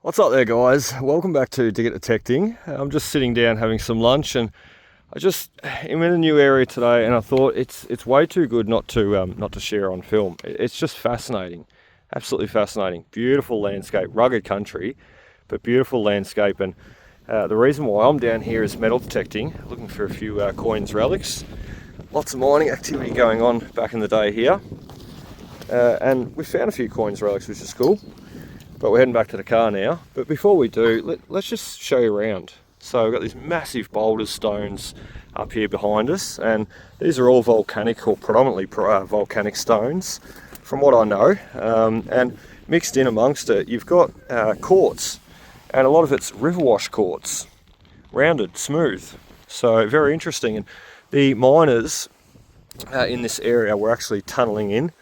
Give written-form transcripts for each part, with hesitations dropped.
What's up there, guys? Welcome back to Detecting. I'm just sitting down having some lunch, and I'm in a new area today, and I thought it's way too good not to share on film. It's just fascinating, absolutely fascinating. Beautiful landscape, rugged country, but beautiful landscape. And the reason why I'm down here is metal detecting, looking for a few coins, relics. Lots of mining activity going on back in the day here, and we found a few coins, relics, which is cool. But we're heading back to the car now. But before we do, let's just show you around. So we've got these massive boulders, stones up here behind us, and these are all volcanic, or predominantly volcanic stones, from what I know. And mixed in amongst it, you've got quartz, and a lot of it's river wash quartz, rounded, smooth. So very interesting. And the miners in this area were actually tunnelling in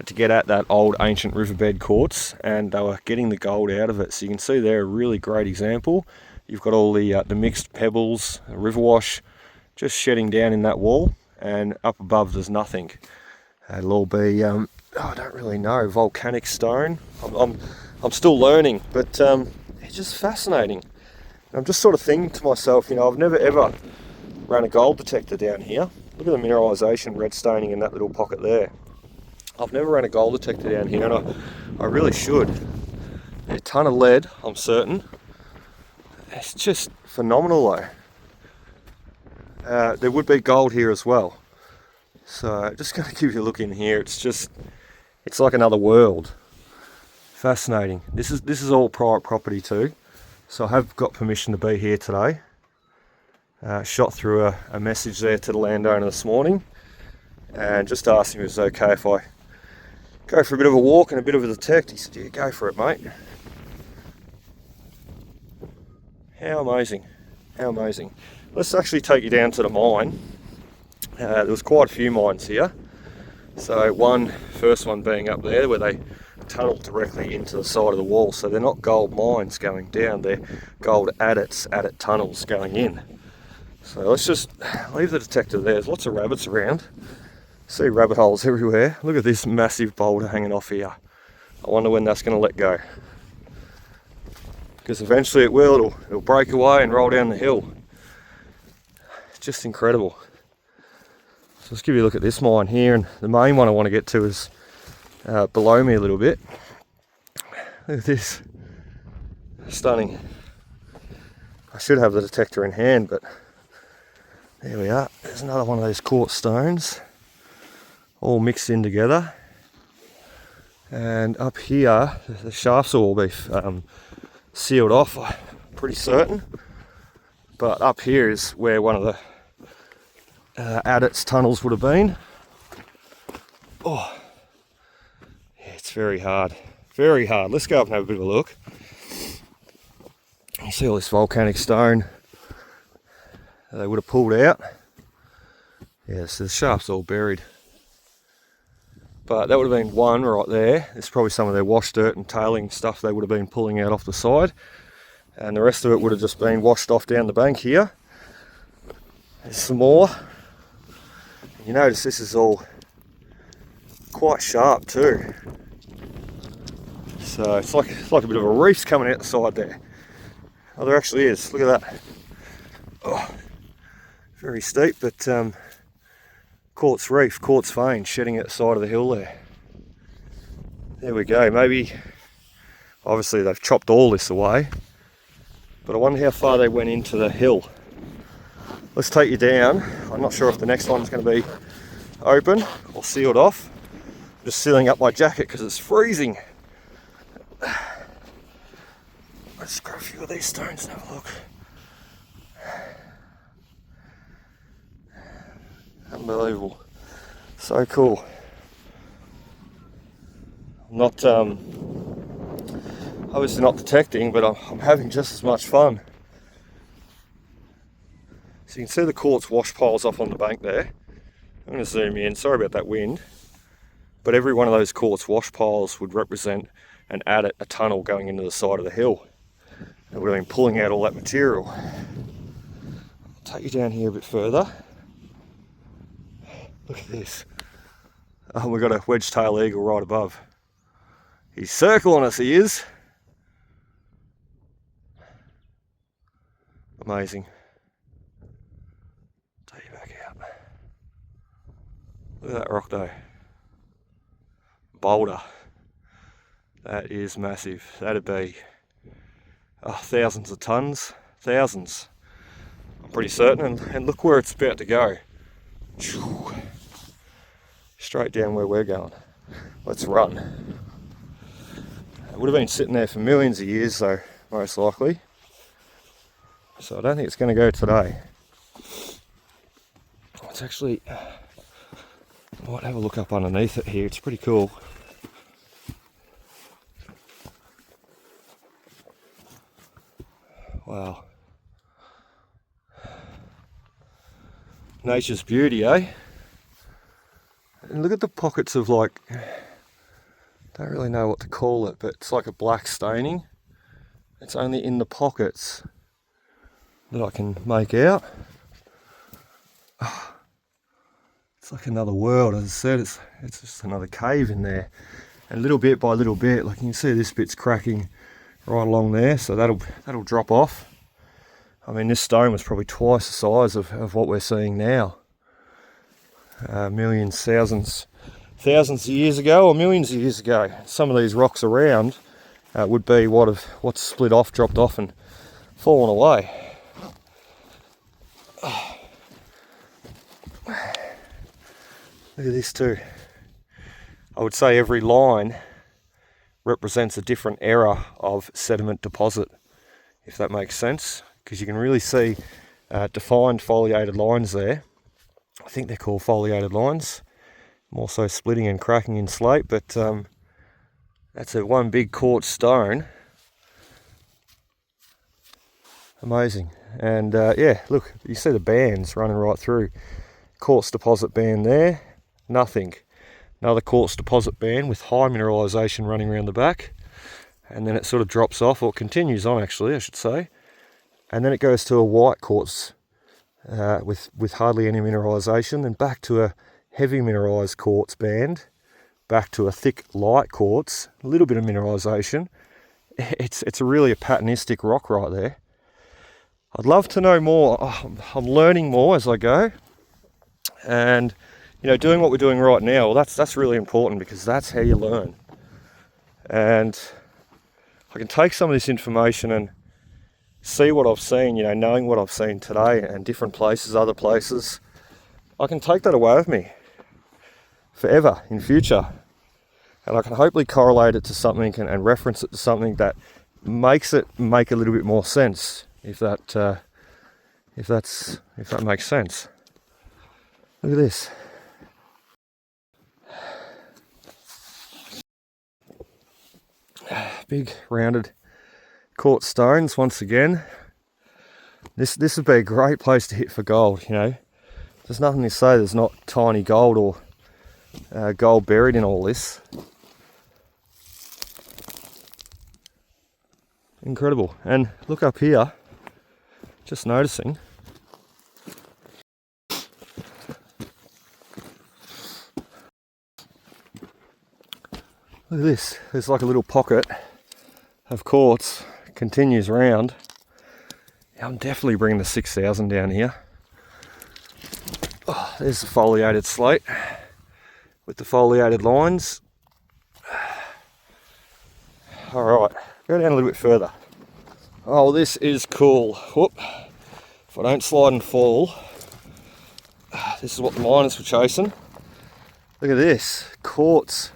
to get at that old ancient riverbed quartz, and they were getting the gold out of it. So you can see there a really great example. You've got all the mixed pebbles, river wash, just shedding down in that wall, and up above there's nothing. It'll all be I don't really know, volcanic stone. I'm still learning, but it's just fascinating. And I'm just sort of thinking to myself, I've never ever ran a gold detector down here. Look at the mineralisation, red staining in that little pocket there. I've never ran a gold detector down here, and I really should. A ton of lead, I'm certain. It's just phenomenal though. There would be gold here as well. So just going to give you a look in here. It's like another world. Fascinating. This is all private property too. So I have got permission to be here today. Shot through a message there to the landowner this morning, and just asked him if it was okay if I go for a bit of a walk and a bit of a detect. He said, yeah, go for it, mate. How amazing, how amazing. Let's actually take you down to the mine. There was quite a few mines here. So first one being up there where they tunnel directly into the side of the wall. So they're not gold mines going down, they're gold adit tunnels going in. So let's just leave the detector there. There's lots of rabbits around. See rabbit holes everywhere. Look at this massive boulder hanging off here. I wonder when that's going to let go. Because eventually it will. It'll break away and roll down the hill. It's just incredible. So let's give you a look at this mine here. And the main one I want to get to is below me a little bit. Look at this. Stunning. I should have the detector in hand, but there we are. There's another one of those quartz stones, all mixed in together. And up here, the shafts will all be sealed off, I'm pretty certain. But up here is where one of the adits tunnels would have been. Oh, yeah, it's very hard, very hard. Let's go up and have a bit of a look. You see all this volcanic stone they would have pulled out. Yeah, so the shaft's all buried. But that would have been one right there. It's probably some of their wash dirt and tailing stuff they would have been pulling out off the side. And the rest of it would have just been washed off down the bank here. There's some more. You notice this is all quite sharp too. So it's like a bit of a reef's coming out the side there. Oh, there actually is. Look at that. Oh, very steep, but quartz reef, quartz vein shedding at the side of the hill there. There we go. Maybe, obviously they've chopped all this away, but I wonder how far they went into the hill. Let's take you down. I'm not sure if the next one's going to be open or sealed off. I'm just sealing up my jacket because it's freezing. Let's grab a few of these stones and have a look. Unbelievable. So cool. I'm not obviously not detecting, but I'm having just as much fun. So you can see the quartz wash piles off on the bank there. I'm going to zoom in, sorry about that wind. But every one of those quartz wash piles would represent an adit, a tunnel going into the side of the hill. It would have been pulling out all that material. I'll take you down here a bit further. Look at this. Oh, we've got a wedge-tailed eagle right above. He's circling us, he is. Amazing. Take you back out. Look at that rock though. Boulder. That is massive. That'd be thousands of tons. Thousands. I'm pretty certain. And look where it's about to go. Straight down where we're going. Let's run. It would have been sitting there for millions of years though, most likely. So I don't think it's going to go today. It's actually, I might have a look up underneath it here. It's pretty cool. Wow. Nature's beauty, eh? And look at the pockets of like, don't really know what to call it, but it's like a black staining. It's only in the pockets that I can make out. It's like another world. As I said, it's just another cave in there. And little bit by little bit, like you can see this bit's cracking right along there, so that'll drop off. I mean, this stone was probably twice the size of what we're seeing now. Millions, thousands of years ago, or millions of years ago. Some of these rocks around would be what's split off, dropped off and fallen away. Look at this too. I would say every line represents a different era of sediment deposit, if that makes sense, because you can really see defined foliated lines there. I think they're called foliated lines, more so splitting and cracking in slate, but that's a one big quartz stone. Amazing. And yeah, look, you see the bands running right through. Quartz deposit band there, nothing. Another quartz deposit band with high mineralisation running around the back, and then it sort of drops off, or continues on actually, I should say, and then it goes to a white quartz with hardly any mineralisation, then back to a heavy mineralised quartz band, back to a thick light quartz, a little bit of mineralisation. It's really a patternistic rock right there. I'd love to know more. I'm learning more as I go, and doing what we're doing right now, well, that's really important, because that's how you learn. And I can take some of this information and see what I've seen, knowing what I've seen today and different places, other places. I can take that away with me forever in future. And I can hopefully correlate it to something and reference it to something that makes it make a little bit more sense, if that makes sense. Look at this. Big rounded quartz stones once again. This would be a great place to hit for gold. There's nothing to say there's not tiny gold or gold buried in all this. Incredible. And look up here, just noticing. Look at this, there's like a little pocket of quartz, continues around. Yeah, I'm definitely bringing the 6000 down here. Oh, there's the foliated slate with the foliated lines. Alright, go down a little bit further. Oh, this is cool. Whoop. If I don't slide and fall, this is what the miners were chasing. Look at this, quartz.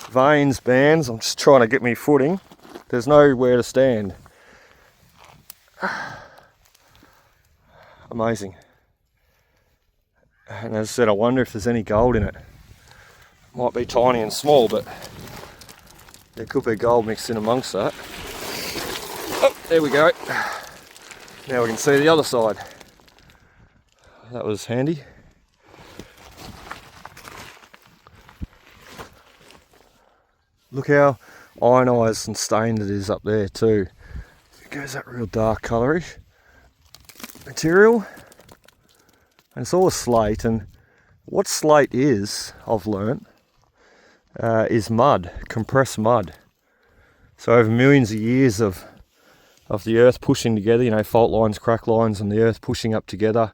Veins, bands. I'm just trying to get me footing. There's nowhere to stand. Amazing. And as I said, I wonder if there's any gold in it. Might be tiny and small, but there could be gold mixed in amongst that. Oh, there we go. Now we can see the other side. That was handy. Look how ionised and stained it is up there too. It goes that real dark colourish material. And it's all a slate, and what slate is, I've learnt, is mud, compressed mud. So over millions of years of of the earth pushing together, you know, fault lines, crack lines, and the earth pushing up together.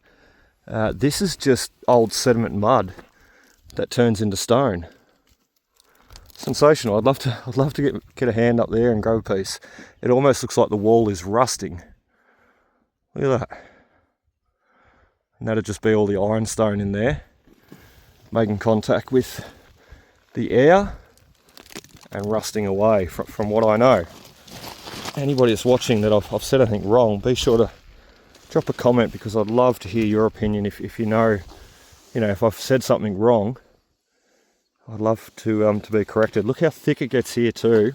This is just old sediment mud that turns into stone. Sensational. I'd love to get a hand up there and grab a piece. It almost looks like the wall is rusting. Look at that. And that'd just be all the ironstone in there, making contact with the air and rusting away, from what I know. Anybody that's watching that I've said anything wrong, be sure to drop a comment, because I'd love to hear your opinion. If you know, if I've said something wrong, I'd love to be corrected. Look how thick it gets here too.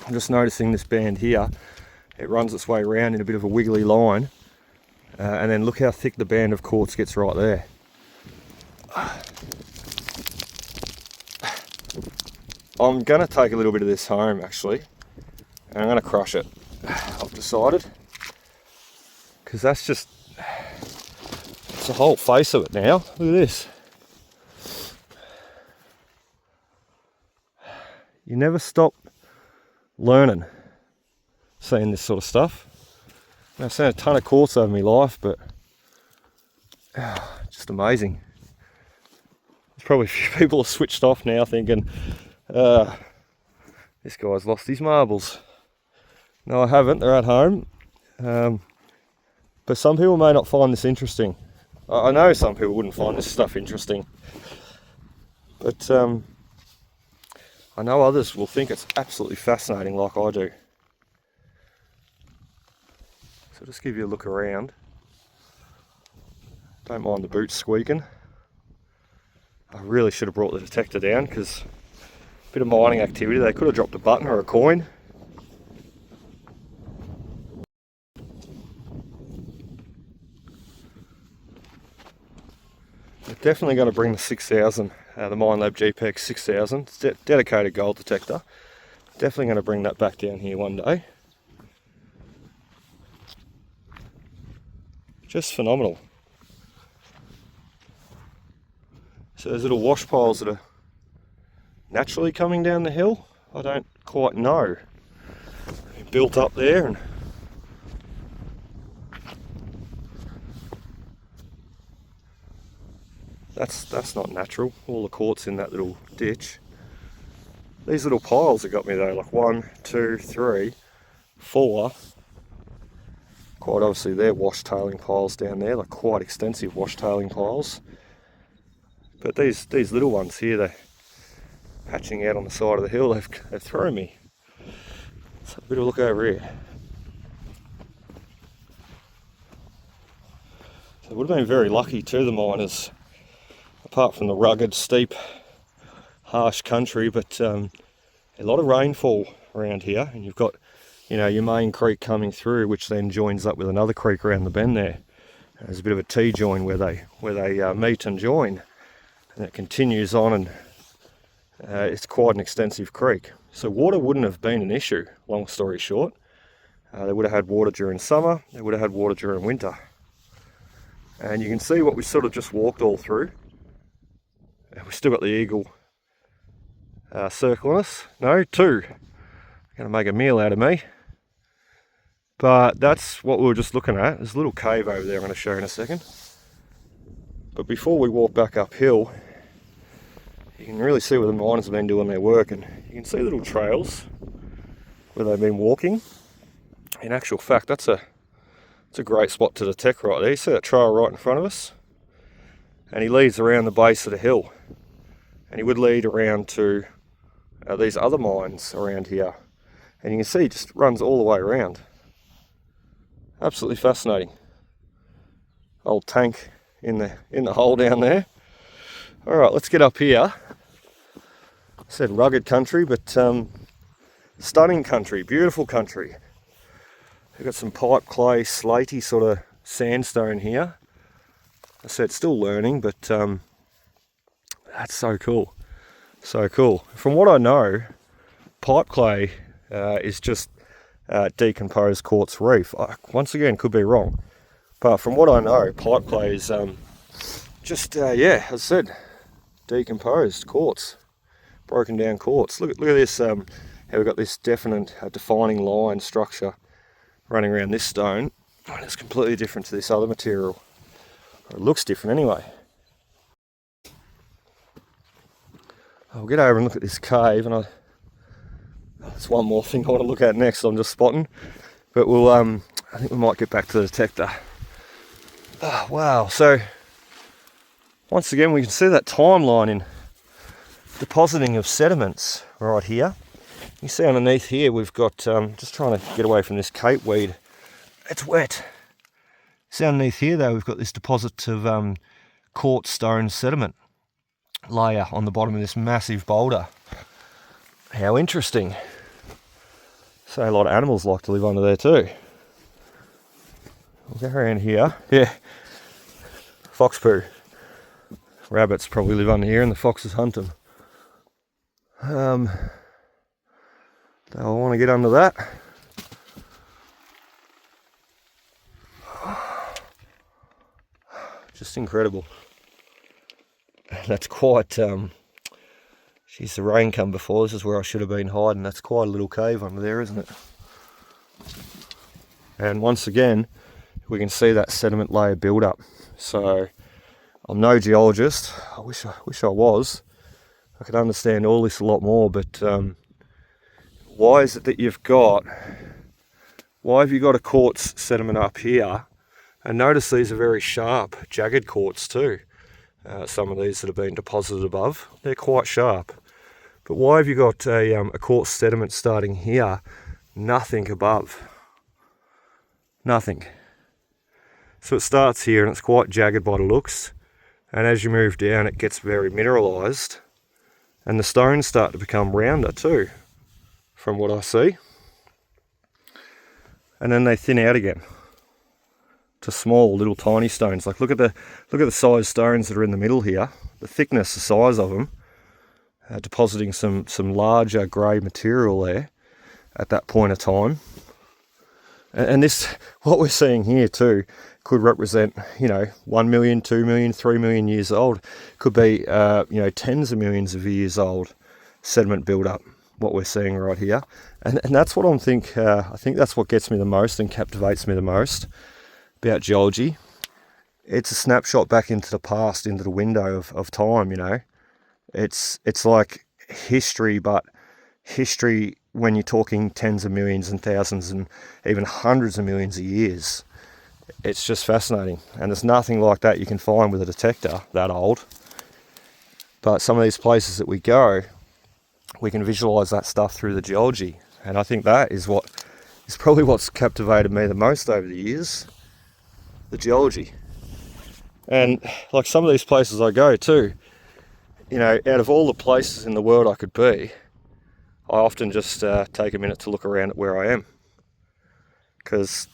I'm just noticing this band here. It runs its way around in a bit of a wiggly line. And then look how thick the band of quartz gets right there. I'm going to take a little bit of this home actually, and I'm going to crush it. I've decided, because that's just, it's the whole face of it now. Look at this. You never stop learning, seeing this sort of stuff. I've seen a ton of quartz over my life, but just amazing. There's probably a few people have switched off now thinking, this guy's lost his marbles. No, I haven't, they're at home. But some people may not find this interesting. I know some people wouldn't find this stuff interesting. But I know others will think it's absolutely fascinating like I do. So just give you a look around. Don't mind the boots squeaking. I really should have brought the detector down, because a bit of mining activity, they could have dropped a button or a coin. We're definitely going to bring the 6000, the Minelab GPEX 6000. It's a dedicated gold detector. Definitely going to bring that back down here one day. Just phenomenal. So there's little wash piles that are naturally coming down the hill. I don't quite know. They're built up there, and that's not natural. All the quartz in that little ditch. These little piles have got me though, like 1, 2, 3, 4. Quite obviously they're wash-tailing piles down there, like quite extensive wash-tailing piles. But these little ones here, they're patching out on the side of the hill, they've thrown me. Let's have a bit of a look over here. So it would have been very lucky too, the miners, apart from the rugged, steep, harsh country, but a lot of rainfall around here, and you've got, your main creek coming through, which then joins up with another creek around the bend there. There's a bit of a T-join where they meet and join, and it continues on, and it's quite an extensive creek. So water wouldn't have been an issue, long story short. They would have had water during summer, they would have had water during winter. And you can see what we sort of just walked all through. We've still got the eagle circle on us. No, 2. Going to make a meal out of me. But that's what we were just looking at. There's a little cave over there I'm going to show you in a second. But before we walk back uphill, you can really see where the miners have been doing their work, and you can see little trails where they've been walking. In actual fact, it's a great spot to detect right there. You see that trail right in front of us? And he leads around the base of the hill. And he would lead around to these other mines around here. And you can see it just runs all the way around. Absolutely fascinating. Old tank in the hole down there. Alright, let's get up here. I said rugged country, but stunning country, beautiful country. We've got some pipe clay, slaty sort of sandstone here. I said still learning, but that's so cool. So cool. From what I know, pipe clay is just decomposed quartz reef. Once again, could be wrong. But from what I know, pipe clay is just, as I said, decomposed quartz. Broken down quartz. Look at this, how we've got this definite defining line structure running around this stone, and it's completely different to this other material. Or it looks different anyway. I'll get over and look at this cave, and there's one more thing I want to look at next. I'm just spotting, but we'll I think we might get back to the detector. Oh, wow! So once again, we can see that timeline in depositing of sediments right here. You see underneath here, we've got just trying to get away from this cape weed. It's wet. See underneath here, though, we've got this deposit of quartz stone sediment layer on the bottom of this massive boulder. How interesting. So a lot of animals like to live under there too. We'll go around here. Yeah, fox poo. Rabbits probably live under here and the foxes hunt them. I want to get under that. Just incredible. That's quite, geez, the rain come before. This is where I should have been hiding. That's quite a little cave under there, isn't it? And once again, we can see that sediment layer build up. So I'm no geologist. I wish I was. I could understand all this a lot more, but why is it that why have you got a quartz sediment up here? And notice these are very sharp, jagged quartz too. Some of these that have been deposited above, they're quite sharp. But why have you got a quartz sediment starting here, nothing above? Nothing. So it starts here and it's quite jagged by the looks. And as you move down, it gets very mineralized. And the stones start to become rounder too, from what I see. And then they thin out again to small little tiny stones. Like look at the size stones that are in the middle here, the thickness, the size of them, depositing some larger grey material there at that point of time. And this, what we're seeing here too, could represent, 1 million, 2 million, 3 million years old. Could be, tens of millions of years old sediment build-up, what we're seeing right here. And that's what I think that's what gets me the most and captivates me the most about geology. It's a snapshot back into the past, into the window of time, It's like history, but history when you're talking tens of millions and thousands and even hundreds of millions of years. It's just fascinating, and there's nothing like that you can find with a detector that old. But some of these places that we go, we can visualize that stuff through the geology, and I think that is probably what's captivated me the most over the years, the geology. And like some of these places I go to, out of all the places in the world I could be, I often just take a minute to look around at where I am, because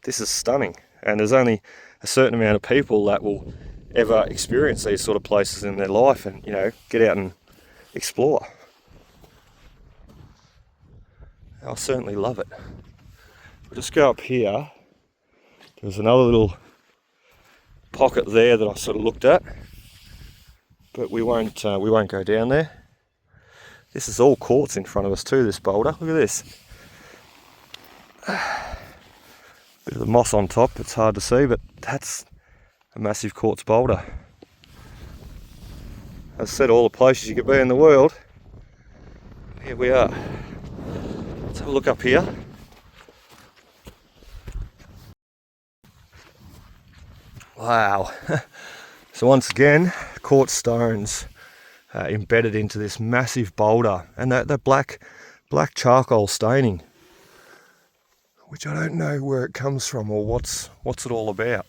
this is stunning, and there's only a certain amount of people that will ever experience these sort of places in their life and get out and explore. I'll certainly love it. We'll just go up here. There's another little pocket there that I sort of looked at, but we won't go down there. This is all quartz in front of us too, this boulder. Look at this. Bit of the moss on top, it's hard to see, but that's a massive quartz boulder. As I said, all the places you could be in the world, here we are. Let's have a look up here. Wow. So once again, quartz stones embedded into this massive boulder, and that black charcoal staining, which I don't know where it comes from or what's it all about.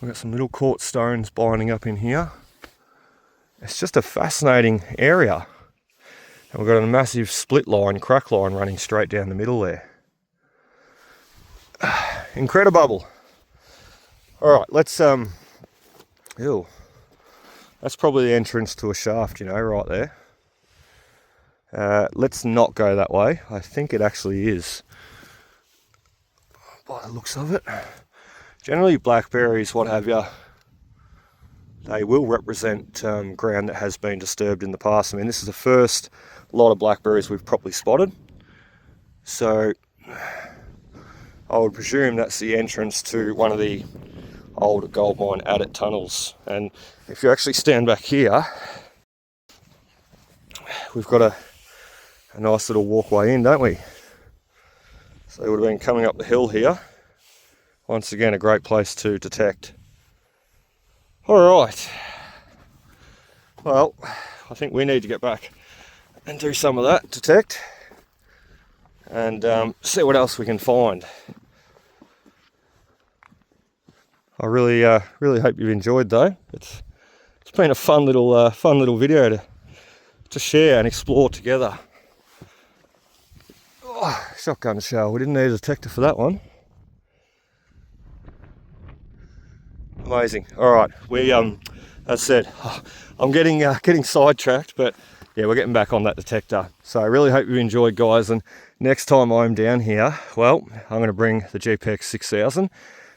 We've got some little quartz stones binding up in here. It's just a fascinating area. And we've got a massive split line, crack line running straight down the middle there. Incredible. Alright, let's that's probably the entrance to a shaft, right there. Let's not go that way. I think it actually is, by the looks of it. Generally blackberries, what have you, they will represent ground that has been disturbed in the past. I mean, this is the first lot of blackberries we've properly spotted. So I would presume that's the entrance to one of the old gold mine adit tunnels. And if you actually stand back here, we've got a nice little walkway in, don't we? So they would have been coming up the hill here. Once again, a great place to detect. All right. Well, I think we need to get back and do some of that, detect, and see what else we can find. I really hope you've enjoyed though. It's been a fun little video to share and explore together. Oh, shotgun shell. We didn't need a detector for that one. Amazing. All right, we as I said, I'm getting sidetracked, but yeah, we're getting back on that detector. So I really hope you enjoyed, guys. And next time I'm down here, well, I'm going to bring the GPX 6000.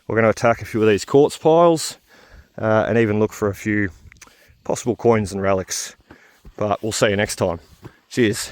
We're going to attack a few of these quartz piles and even look for a few possible coins and relics. But we'll see you next time. Cheers.